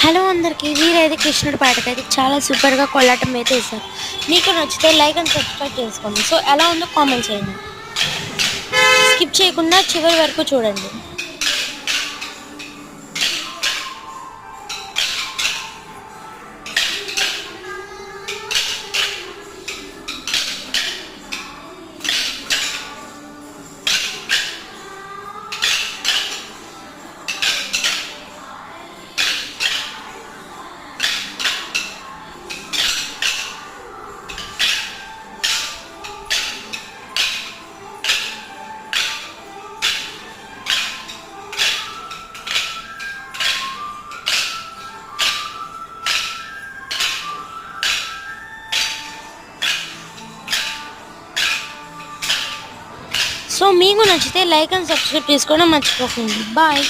Hello అందరికీ వీరైతే కృష్ణుడి పాటకైతే చాలా సూపర్గా కోలాటం అయితే వేశారు. మీకు నచ్చితే లైక్ అండ్ సబ్స్క్రైబ్ చేసుకోండి. సో ఎలా ఉందో కామెంట్ చేయండి. స్కిప్ చేయకుండా చివరి వరకు చూడండి. సో మీకు నచ్చితే లైక్ అండ్ సబ్స్క్రైబ్ చేసుకోవడం మర్చిపోకండి. బాయ్.